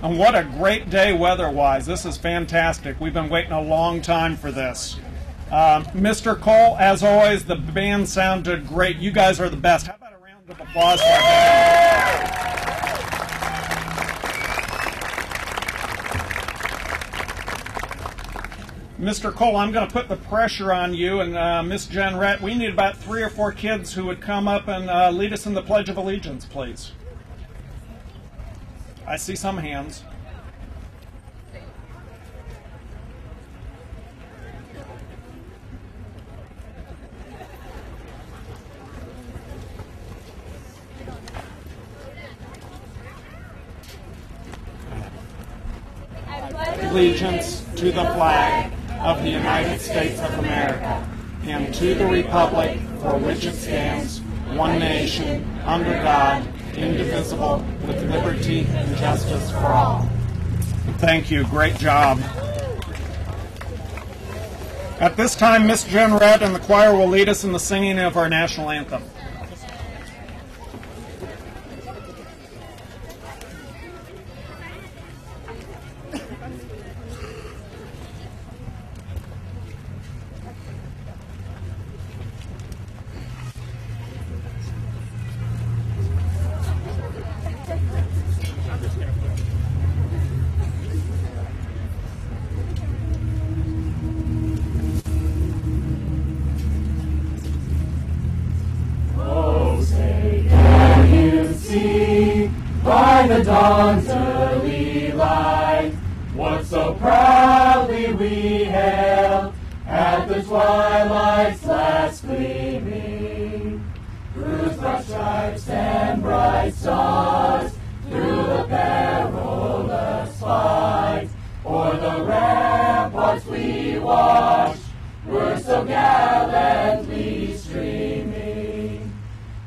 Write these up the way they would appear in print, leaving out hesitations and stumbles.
And what a great day weather-wise. This is fantastic. We've been waiting a long time for this. Mr. Cole, as always, the band sounded great. You guys are the best. How about a round of applause for our band? Mr. Cole, I'm going to put the pressure on you, and Miss Jen Rett, we need about 3 or 4 kids who would come up and lead us in the Pledge of Allegiance, please. I see some hands. Allegiance to the flag of the United States of America and to the republic for which it stands, one nation, under God, indivisible, with liberty and justice for all. Thank you. Great job. At this time, Miss Jen Redd and the choir will lead us in the singing of our national anthem. By the dawn's early light, what so proudly we hailed at the twilight's last gleaming, whose broad stripes and bright stars through the perilous fight o'er the ramparts we watched were so gallantly streaming,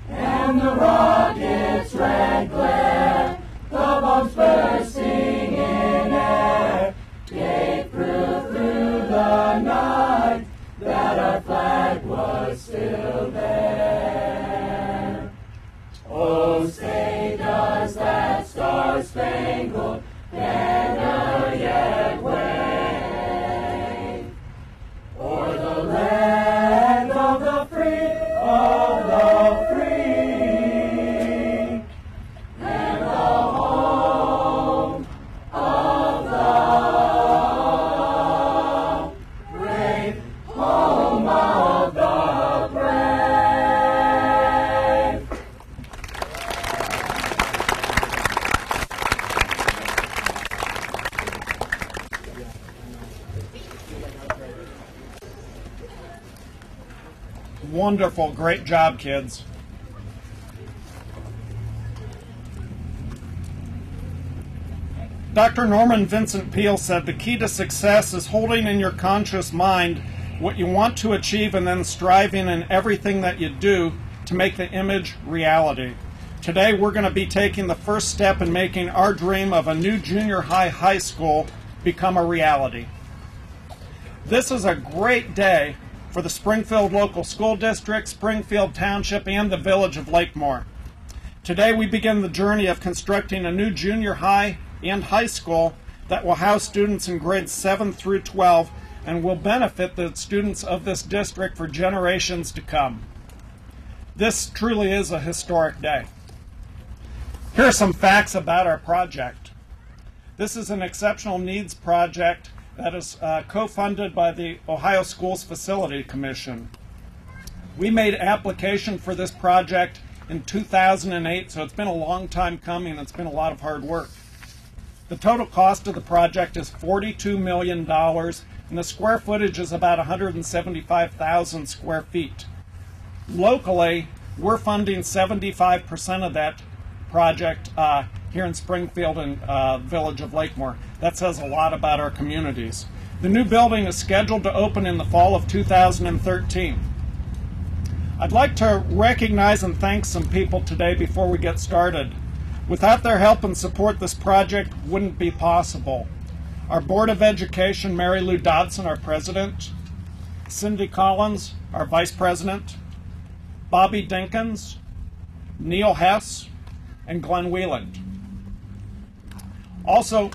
and the rockets' red glare, the bombs bursting in air, gave proof through the night that our flag was still there. Oh, say does that star-spangled banner yet wave o'er the land of the free, of the free, and the home of the brave, home of the brave. Wonderful. Great job, kids. Dr. Norman Vincent Peale said the key to success is holding in your conscious mind what you want to achieve and then striving in everything that you do to make the image reality. Today we're going to be taking the first step in making our dream of a new junior high school become a reality. This is a great day for the Springfield Local School District, Springfield Township, and the Village of Lakemore. Today we begin the journey of constructing a new junior high and high school that will house students in grades 7 through 12 and will benefit the students of this district for generations to come. This truly is a historic day. Here are some facts about our project. This is an exceptional needs project that is co-funded by the Ohio Schools Facility Commission. We made application for this project in 2008, so it's been a long time coming. It's been a lot of hard work. The total cost of the project is $42 million, and the square footage is about 175,000 square feet. Locally, we're funding 75% of that project here in Springfield and Village of Lakemore. That says a lot about our communities. The new building is scheduled to open in the fall of 2013. I'd like to recognize and thank some people today before we get started. Without their help and support, this project wouldn't be possible. Our Board of Education, Mary Lou Dodson, our president, Cindy Collins, our vice president, Bobby Dinkins, Neil Hess, and Glenn Wieland. Also,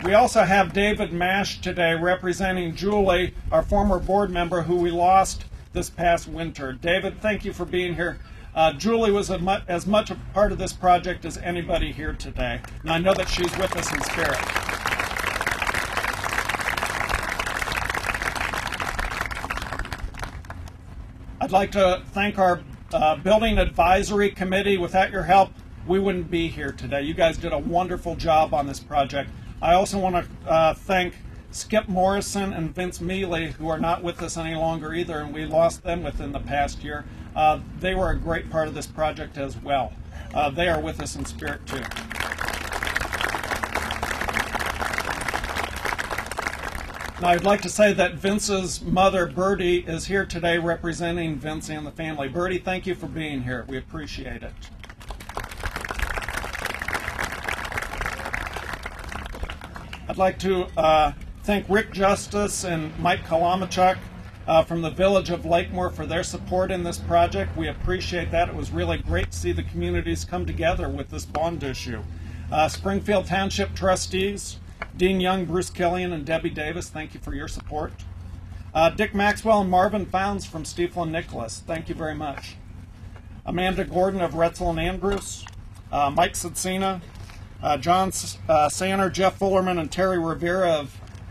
we also have David Mash today representing Julie, our former board member who we lost this past winter. David, thank you for being here. Julie was as much a part of this project as anybody here today, and I know that she's with us in spirit. I'd like to thank our Building Advisory Committee. Without your help, we wouldn't be here today. You guys did a wonderful job on this project. I also want to thank Skip Morrison and Vince Mealy, who are not with us any longer either, and we lost them within the past year. They were a great part of this project as well. They are with us in spirit too. Now, I'd like to say that Vince's mother, Bertie, is here today representing Vince and the family. Bertie, thank you for being here. We appreciate it. I'd like to thank Rick Justice and Mike Kalamachuk from the Village of Lakemore for their support in this project. We appreciate that. It was really great to see the communities come together with this bond issue. Springfield Township trustees, Dean Young, Bruce Killian, and Debbie Davis, thank you for your support. Dick Maxwell and Marvin Founds from Stiefel and Nicholas, thank you very much. Amanda Gordon of Retzel and Andrews, Mike Sitsina, John Sanner, Jeff Fullerman, and Terry Rivera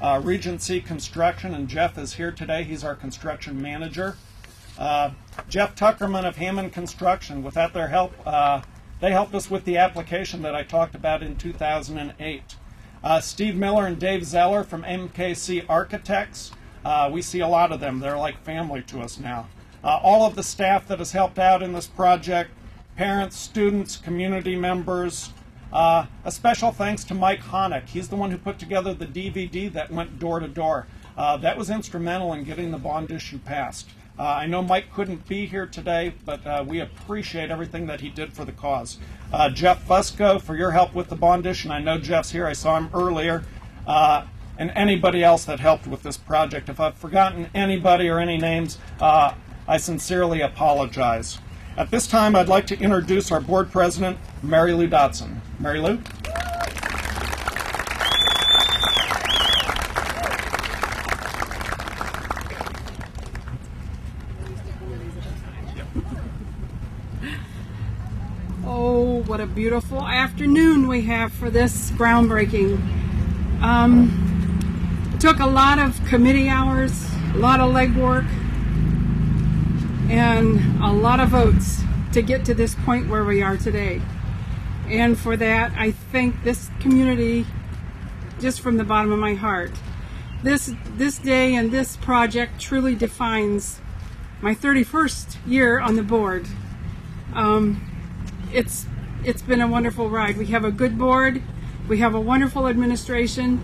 of Regency Construction, and Jeff is here today. He's our construction manager. Jeff Tuckerman of Hammond Construction. Without their help, they helped us with the application that I talked about in 2008. Steve Miller and Dave Zeller from MKC Architects. We see a lot of them. They're like family to us now. All of the staff that has helped out in this project, parents, students, community members. A special thanks to Mike Honick. He's the one who put together the DVD that went door to door. That was instrumental in getting the bond issue passed. I know Mike couldn't be here today, but we appreciate everything that he did for the cause. Jeff Fusco, for your help with the bond issue. And I know Jeff's here. I saw him earlier. And anybody else that helped with this project. If I've forgotten anybody or any names, I sincerely apologize. At this time, I'd like to introduce our board president, Mary Lou Dotson. Mary Lou? Oh, what a beautiful afternoon we have for this groundbreaking. It took a lot of committee hours, a lot of legwork, and a lot of votes to get to this point where we are today. And for that, I thank this community just from the bottom of my heart. This day and this project truly defines my 31st year on the board. It's been a wonderful ride. We have a good board, we have a wonderful administration,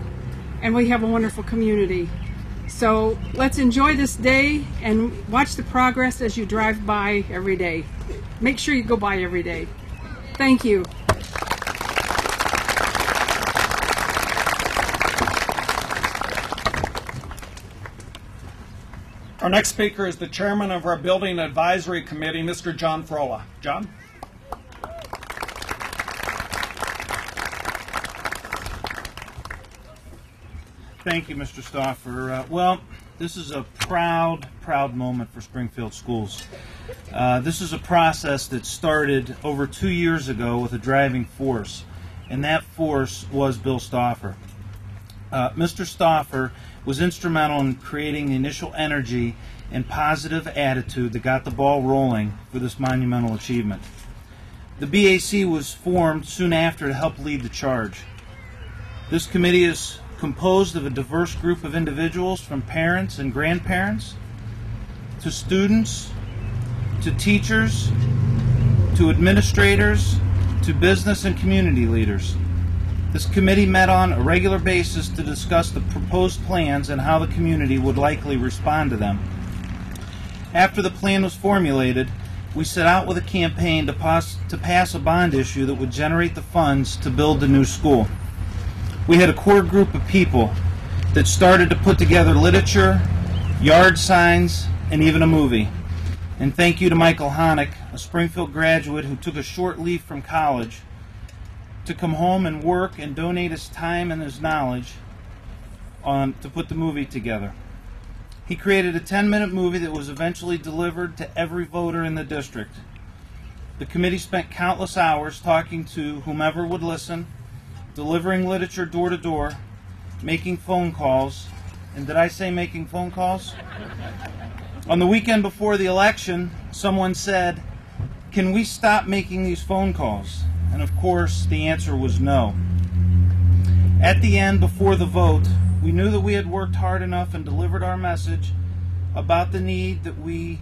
and we have a wonderful community. So let's enjoy this day and watch the progress as you drive by every day. Make sure you go by every day. Thank you. Our next speaker is the chairman of our Building Advisory Committee, Mr. John Frola. John? Thank you, Mr. Stauffer. Well, this is a proud moment for Springfield Schools. This is a process that started over 2 years ago with a driving force, and that force was Bill Stauffer. Mr. Stauffer was instrumental in creating the initial energy and positive attitude that got the ball rolling for this monumental achievement. The BAC was formed soon after to help lead the charge. This committee is composed of a diverse group of individuals, from parents and grandparents to students to teachers to administrators to business and community leaders. This committee met on a regular basis to discuss the proposed plans and how the community would likely respond to them. After the plan was formulated, we set out with a campaign to pass a bond issue that would generate the funds to build the new school. We had a core group of people that started to put together literature, yard signs, and even a movie. And thank you to Michael Honick, a Springfield graduate who took a short leave from college to come home and work and donate his time and his knowledge to put the movie together. He created a 10-minute movie that was eventually delivered to every voter in the district. The committee spent countless hours talking to whomever would listen, delivering literature door to door, making phone calls. And did I say making phone calls? On the weekend before the election, someone said, "Can we stop making these phone calls?" And of course, the answer was no. At the end, before the vote, we knew that we had worked hard enough and delivered our message about the need, that we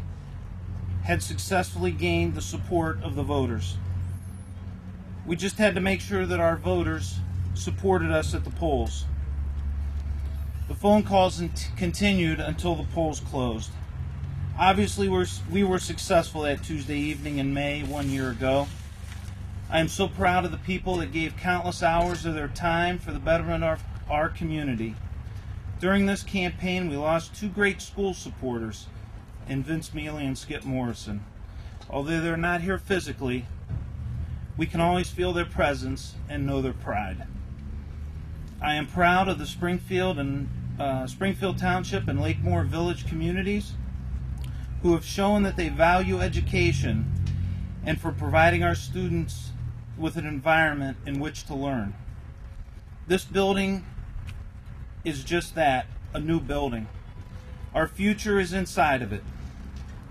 had successfully gained the support of the voters. We just had to make sure that our voters supported us at the polls. The phone calls continued until the polls closed. Obviously, we were successful that Tuesday evening in May 1 year ago. I am so proud of the people that gave countless hours of their time for the betterment of our community. During this campaign, we lost two great school supporters in Vince Mealy and Skip Morrison. Although they're not here physically, we can always feel their presence and know their pride. I am proud of the Springfield Township and Lakemore Village communities who have shown that they value education and for providing our students with an environment in which to learn. This building is just that, a new building. Our future is inside of it.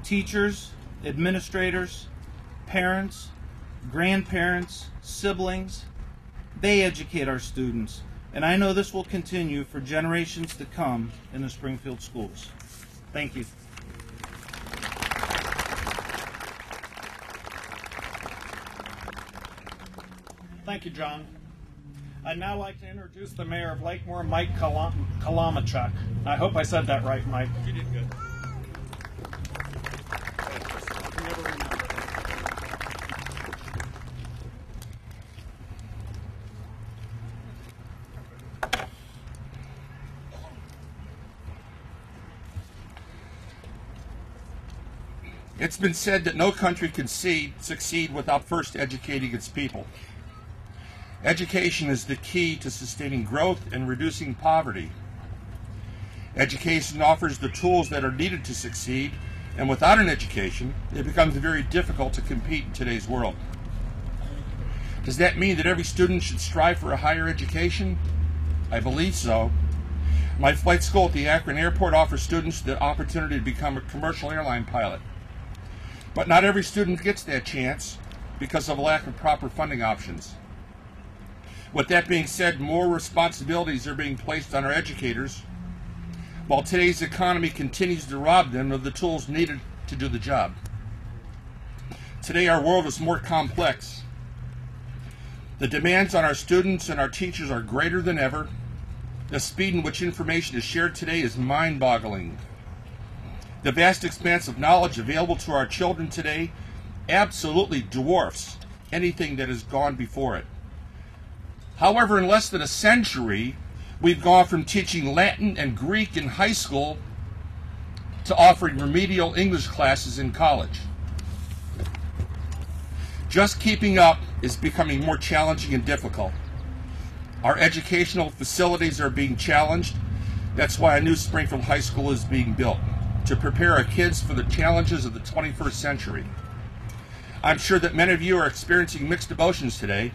Teachers, administrators, parents, grandparents, siblings, they educate our students. And I know this will continue for generations to come in the Springfield schools. Thank you. Thank you, John. I'd now like to introduce the mayor of Lakemore, Mike Kalamachuk. I hope I said that right, Mike. You did good. It's been said that no country can succeed without first educating its people. Education is the key to sustaining growth and reducing poverty. Education offers the tools that are needed to succeed, and without an education, it becomes very difficult to compete in today's world. Does that mean that every student should strive for a higher education? I believe so. My flight school at the Akron Airport offers students the opportunity to become a commercial airline pilot. But not every student gets that chance because of a lack of proper funding options. With that being said, more responsibilities are being placed on our educators, while today's economy continues to rob them of the tools needed to do the job. Today our world is more complex. The demands on our students and our teachers are greater than ever. The speed in which information is shared today is mind-boggling. The vast expanse of knowledge available to our children today absolutely dwarfs anything that has gone before it. However, in less than a century, we've gone from teaching Latin and Greek in high school to offering remedial English classes in college. Just keeping up is becoming more challenging and difficult. Our educational facilities are being challenged. That's why a new Springfield High School is being built, to prepare our kids for the challenges of the 21st century. I'm sure that many of you are experiencing mixed emotions today.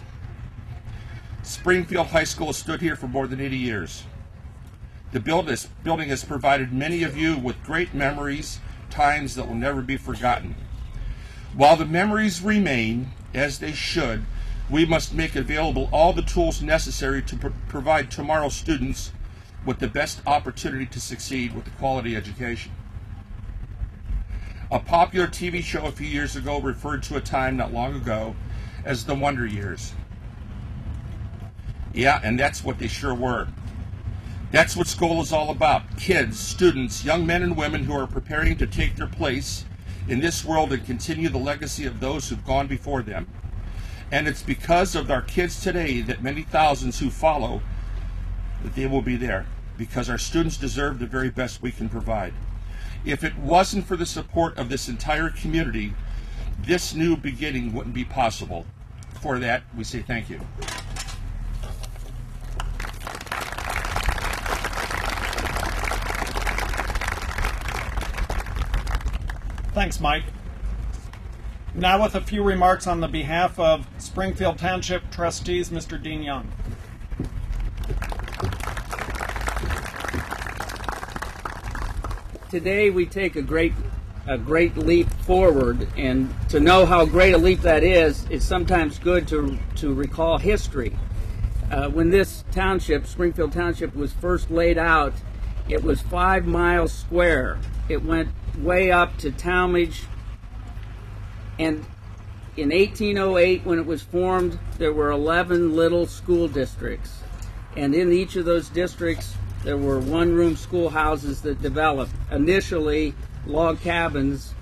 Springfield High School has stood here for more than 80 years. The building has provided many of you with great memories, times that will never be forgotten. While the memories remain, as they should, we must make available all the tools necessary to provide tomorrow's students with the best opportunity to succeed with a quality education. A popular TV show a few years ago referred to a time not long ago as the Wonder Years. Yeah, and that's what they sure were. That's what school is all about. Kids, students, young men and women who are preparing to take their place in this world and continue the legacy of those who've gone before them. And it's because of our kids today that many thousands who follow, that they will be there, because our students deserve the very best we can provide. If it wasn't for the support of this entire community, this new beginning wouldn't be possible. For that, we say thank you. Thanks, Mike. Now with a few remarks on the behalf of Springfield Township trustees, Mr. Dean Young. Today we take a great leap forward, and to know how great a leap that is, it's sometimes good to recall history. When this township, Springfield Township, was first laid out, it was 5 miles square. It went way up to Talmadge, and in 1808, when it was formed, there were 11 little school districts, and in each of those districts there were one-room schoolhouses that developed. Initially, log cabins,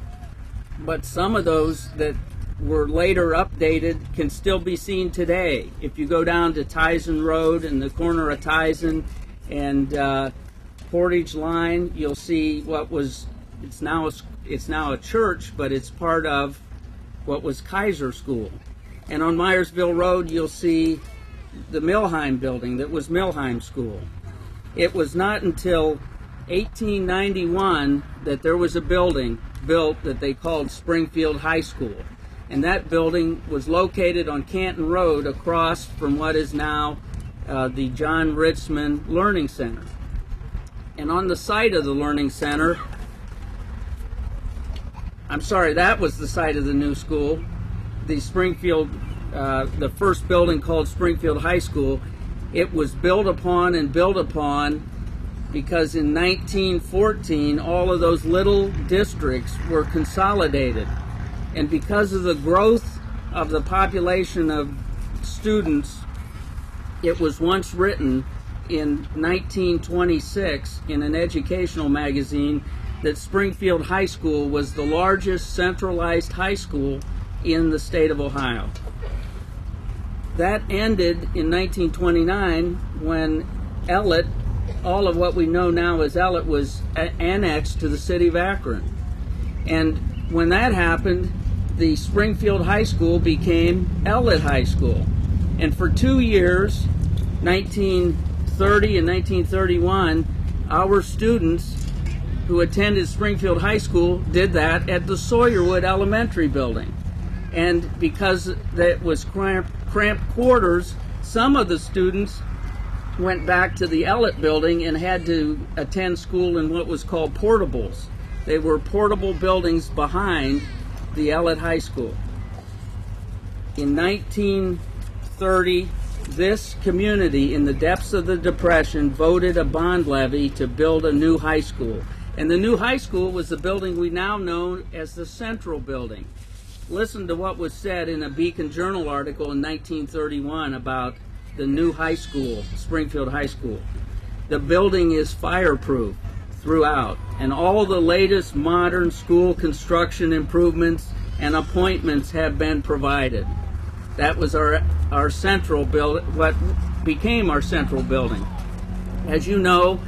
but some of those that were later updated can still be seen today. If you go down to Tyson Road and the corner of Tyson and Portage Line, you'll see what was, it's now a church, but it's part of what was Kaiser School. And on Myersville Road, you'll see the Milheim building that was Milheim School. It was not until 1891 that there was a building built that they called Springfield High School. And that building was located on Canton Road across from what is now the John Ritzman Learning Center. And on the site of the Learning Center, I'm sorry, that was the site of the new school, the Springfield, the first building called Springfield High School. It was built upon and built upon because in 1914 all of those little districts were consolidated, and because of the growth of the population of students, it was once written in 1926 in an educational magazine that Springfield High School was the largest centralized high school in the state of Ohio. That ended in 1929 when Ellett, all of what we know now as Ellett, was annexed to the city of Akron. And when that happened, the Springfield High School became Ellett High School. And for 2 years, 1930 and 1931, our students who attended Springfield High School did that at the Sawyerwood Elementary building. And because that was cramped quarters, some of the students went back to the Ellett building and had to attend school in what was called portables. They were portable buildings behind the Ellett High School. In 1930, this community, in the depths of the Depression, voted a bond levy to build a new high school. And the new high school was the building we now know as the Central Building. Listen to what was said in a Beacon Journal article in 1931 about the new high school, Springfield High School. The building is fireproof throughout, and all the latest modern school construction improvements and appointments have been provided. That was our central building, what became our central building. As you know,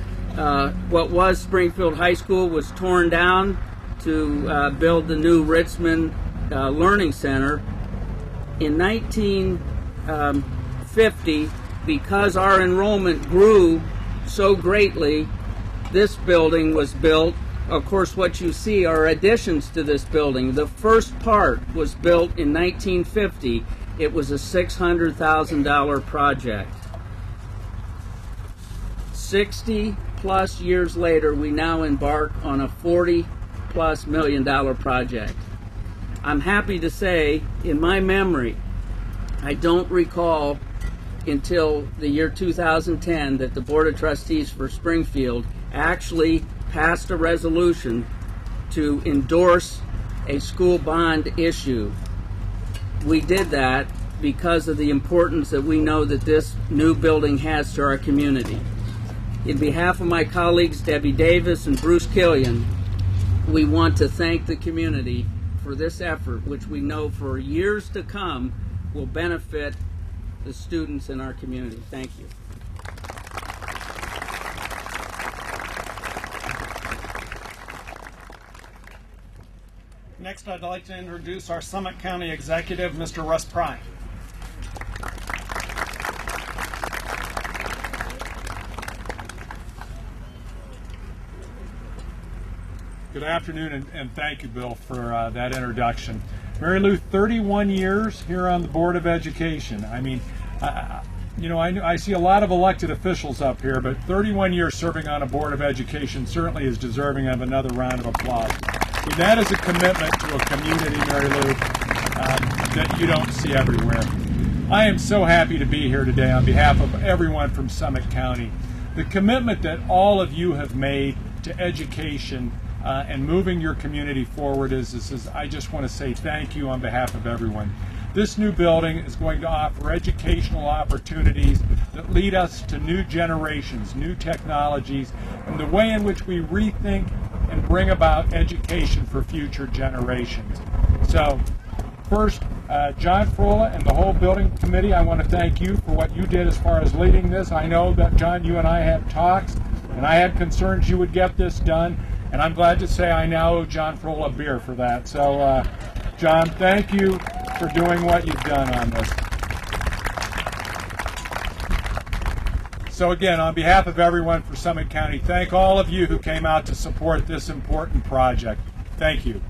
what was Springfield High School was torn down to build the new Ritzman Learning Center. In 1950, because our enrollment grew so greatly, this building was built. Of course, what you see are additions to this building. The first part was built in 1950. It was a $600,000 project. 60 plus years later, we now embark on a $40+ million project. I'm happy to say, in my memory, I don't recall until the year 2010 that the Board of Trustees for Springfield actually passed a resolution to endorse a school bond issue. We did that because of the importance that we know that this new building has to our community. In behalf of my colleagues Debbie Davis and Bruce Killian, we want to thank the community for this effort, which we know for years to come will benefit the students in our community. Thank you. Next, I'd like to introduce our Summit County Executive, Mr. Russ Pry. Good afternoon, and thank you, Bill, for that introduction. Mary Lou, 31 years here on the Board of Education. I mean, I see a lot of elected officials up here, but 31 years serving on a Board of Education certainly is deserving of another round of applause. So that is a commitment to a community, Mary Lou, that you don't see everywhere. I am so happy to be here today on behalf of everyone from Summit County. The commitment that all of you have made to education and moving your community forward is I just want to say thank you on behalf of everyone. This new building is going to offer educational opportunities that lead us to new generations, new technologies, and the way in which we rethink and bring about education for future generations. So, first, John Frola and the whole building committee, I want to thank you for what you did as far as leading this. I know that, John, you and I had talks, and I had concerns you would get this done, and I'm glad to say I now owe John Frola a beer for that. So, John, thank you for doing what you've done on this. So again, on behalf of everyone for Summit County, thank all of you who came out to support this important project. Thank you.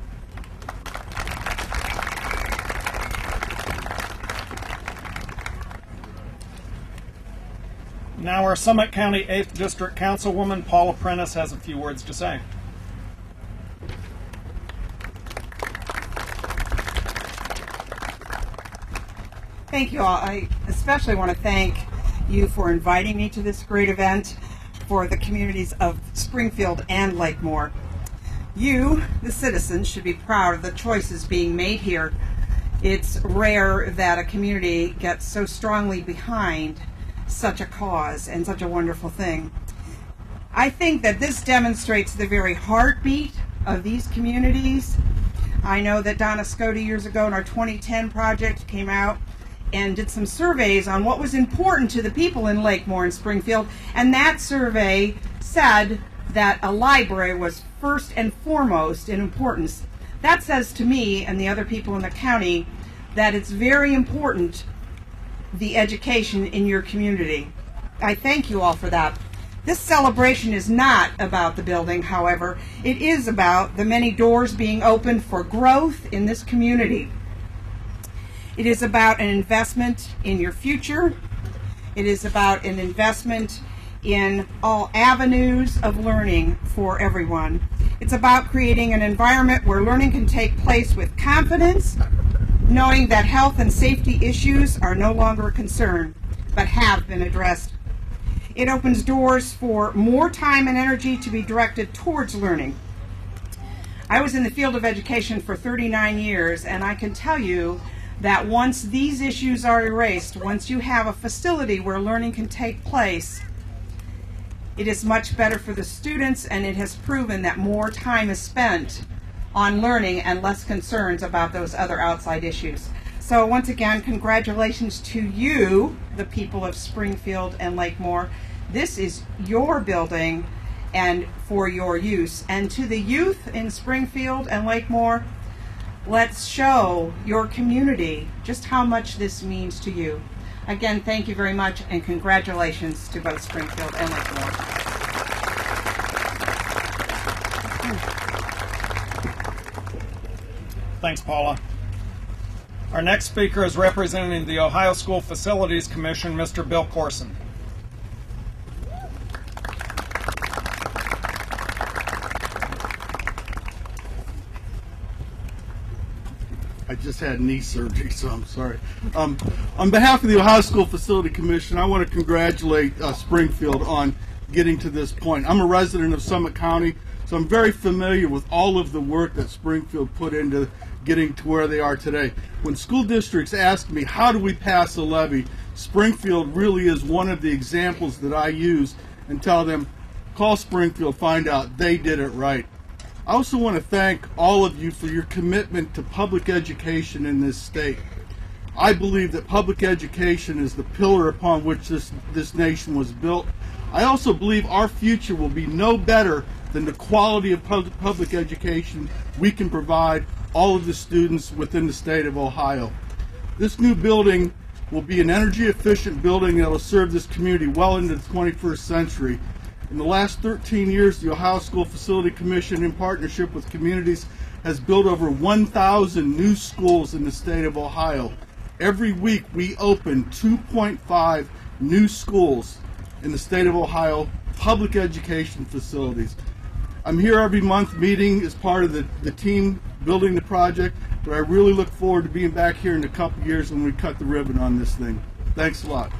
Now our Summit County 8th District Councilwoman, Paula Prentice, has a few words to say. Thank you all. I especially want to thank you for inviting me to this great event for the communities of Springfield and Lakemore. You, the citizens, should be proud of the choices being made here. It's rare that a community gets so strongly behind such a cause and such a wonderful thing. I think that this demonstrates the very heartbeat of these communities. I know that Donna Scotti years ago in our 2010 project came out and did some surveys on what was important to the people in Lakemore and Springfield, and that survey said that a library was first and foremost in importance. That says to me and the other people in the county that it's very important, the education in your community. I thank you all for that. This celebration is not about the building, however. It is about the many doors being opened for growth in this community. It is about an investment in your future. It is about an investment in all avenues of learning for everyone. It's about creating an environment where learning can take place with confidence, knowing that health and safety issues are no longer a concern, but have been addressed. It opens doors for more time and energy to be directed towards learning. I was in the field of education for 39 years, and I can tell you that once these issues are erased, once you have a facility where learning can take place, it is much better for the students, and it has proven that more time is spent on learning and less concerns about those other outside issues. So once again, congratulations to you, the people of Springfield and Lakemore. This is your building and for your use. And to the youth in Springfield and Lakemore, let's show your community just how much this means to you. Again, thank you very much, and congratulations to both Springfield and Lakemore. Thanks, Paula. Our next speaker is representing the Ohio School Facilities Commission, Mr. Bill Corson. I just had knee surgery, so I'm sorry. On behalf of the Ohio School Facility Commission, I want to congratulate Springfield on getting to this point. I'm a resident of Summit County, so I'm very familiar with all of the work that Springfield put into getting to where they are today. When school districts ask me, how do we pass a levy, Springfield really is one of the examples that I use and tell them, call Springfield, find out they did it right. I also want to thank all of you for your commitment to public education in this state. I believe that public education is the pillar upon which this nation was built. I also believe our future will be no better than the quality of public education we can provide all of the students within the state of Ohio. This new building will be an energy efficient building that will serve this community well into the 21st century. In the last 13 years, the Ohio School Facility Commission, in partnership with communities, has built over 1,000 new schools in the state of Ohio. Every week we open 2.5 new schools in the state of Ohio, public education facilities. I'm here every month meeting as part of the team building the project, but I really look forward to being back here in a couple years when we cut the ribbon on this thing. Thanks a lot.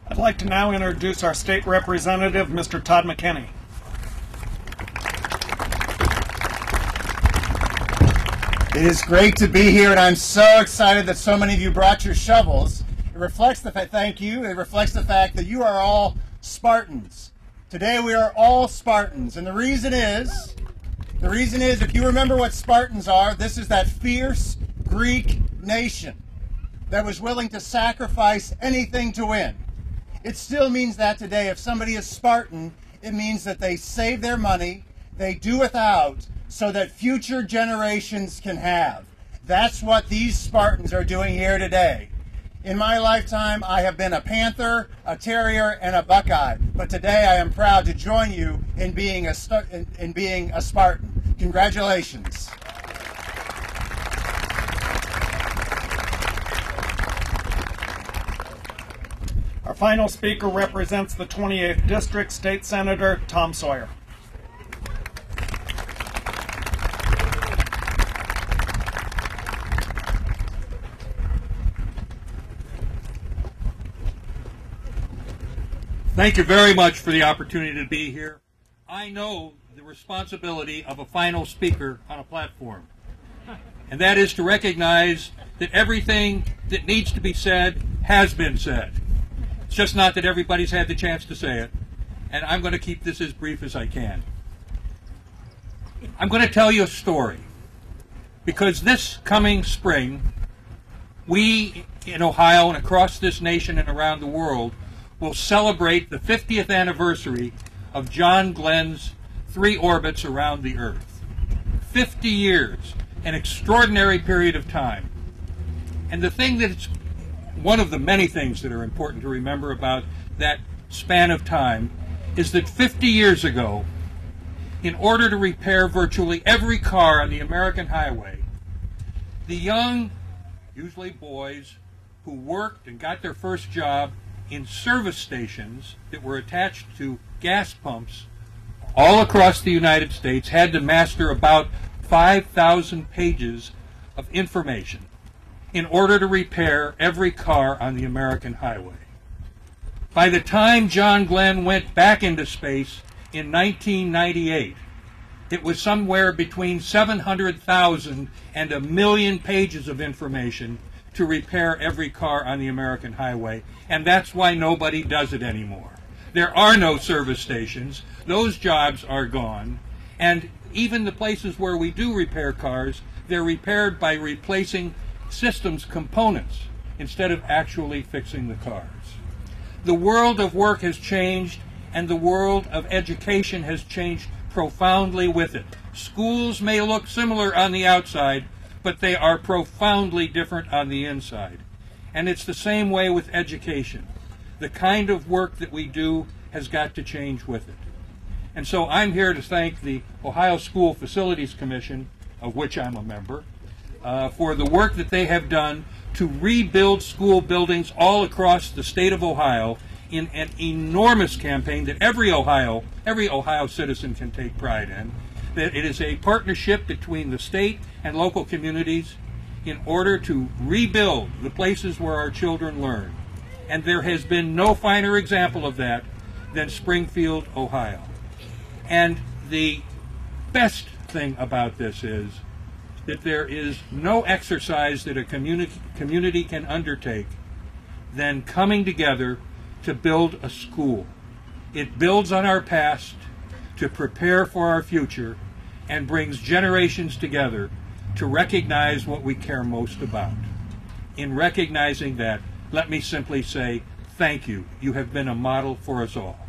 I'd like to now introduce our state representative, Mr. Todd McKinney. It is great to be here, and I'm so excited that so many of you brought your shovels. It reflects the fact, thank you, it reflects the fact that you are all Spartans. Today we are all Spartans, and the reason is, if you remember what Spartans are, this is that fierce Greek nation that was willing to sacrifice anything to win. It still means that today. If somebody is Spartan, it means that they save their money, they do without, so that future generations can have. That's what these Spartans are doing here today. In my lifetime, I have been a Panther, a Terrier, and a Buckeye. But today I am proud to join you in being a Spartan. Congratulations. Our final speaker represents the 28th District, State Senator Tom Sawyer. Thank you very much for the opportunity to be here. I know the responsibility of a final speaker on a platform, and that is to recognize that everything that needs to be said has been said. It's just not that everybody's had the chance to say it, and I'm going to keep this as brief as I can. I'm going to tell you a story, because this coming spring, we in Ohio and across this nation and around the world will celebrate the 50th anniversary of John Glenn's 3 orbits around the Earth. 50 years, an extraordinary period of time. And the thing that's one of the many things that are important to remember about that span of time is that 50 years ago, in order to repair virtually every car on the American highway, the young, usually boys, who worked and got their first job in service stations that were attached to gas pumps all across the United States had to master about 5,000 pages of information in order to repair every car on the American highway. By the time John Glenn went back into space in 1998, it was somewhere between 700,000 and 1 million pages of information to repair every car on the American highway, and that's why nobody does it anymore. There are no service stations. Those jobs are gone, and even the places where we do repair cars, they're repaired by replacing systems components instead of actually fixing the cars. The world of work has changed, and the world of education has changed profoundly with it. Schools may look similar on the outside, but they are profoundly different on the inside. And it's the same way with education. The kind of work that we do has got to change with it. And so I'm here to thank the Ohio School Facilities Commission, of which I'm a member, for the work that they have done to rebuild school buildings all across the state of Ohio in an enormous campaign that every Ohio citizen can take pride in. That it is a partnership between the state and local communities in order to rebuild the places where our children learn. And there has been no finer example of that than Springfield, Ohio. And the best thing about this is that there is no exercise that a community can undertake than coming together to build a school. It builds on our past to prepare for our future and brings generations together to recognize what we care most about. In recognizing that, let me simply say thank you. You have been a model for us all.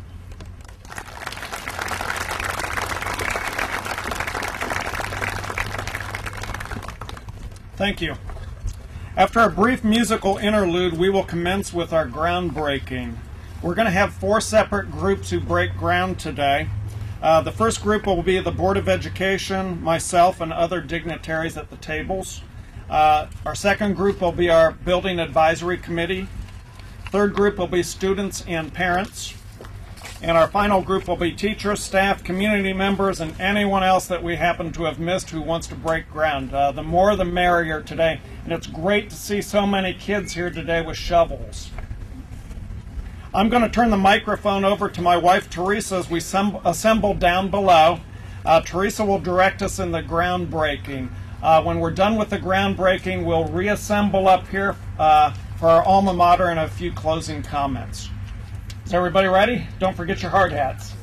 Thank you. After a brief musical interlude, we will commence with our groundbreaking. We're going to have 4 separate groups who break ground today. The first group will be the Board of Education, myself, and other dignitaries at the tables. Our second group will be our Building Advisory Committee. Third group will be students and parents. And our final group will be teachers, staff, community members, and anyone else that we happen to have missed who wants to break ground. The more the merrier today. And it's great to see so many kids here today with shovels. I'm going to turn the microphone over to my wife, Teresa, as we assemble down below. Teresa will direct us in the groundbreaking. When we're done with the groundbreaking, we'll reassemble up here for our alma mater and a few closing comments. Is everybody ready? Don't forget your hard hats.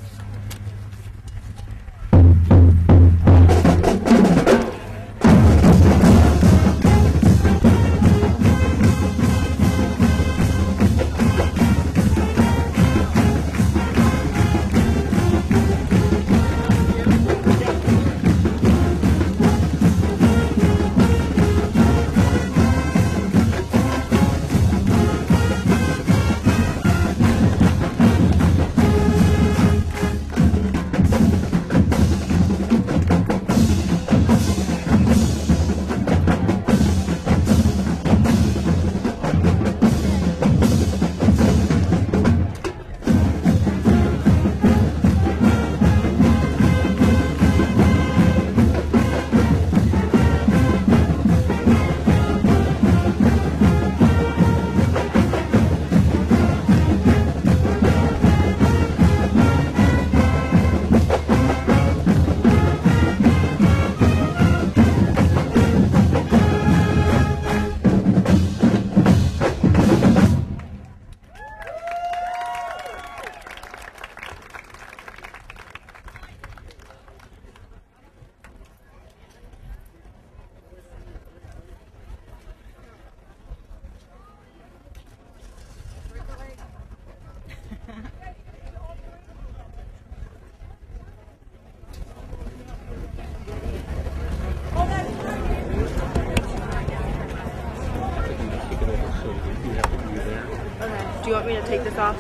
Do you want me to take this off?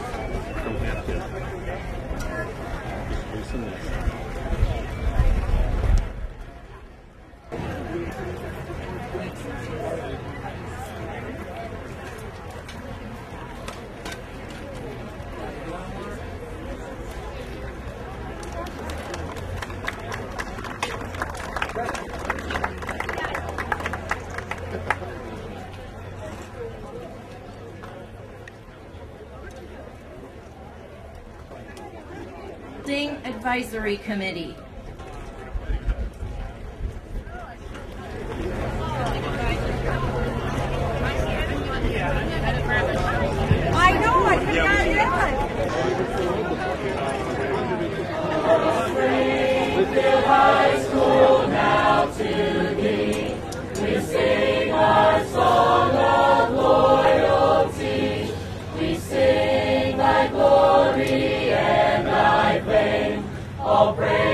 Don't have to. Just loosen this. Advisory Committee. I know, I could not Springfield High School now to thee, we sing our song of loyalty, we sing thy glory and thy fame, all praise.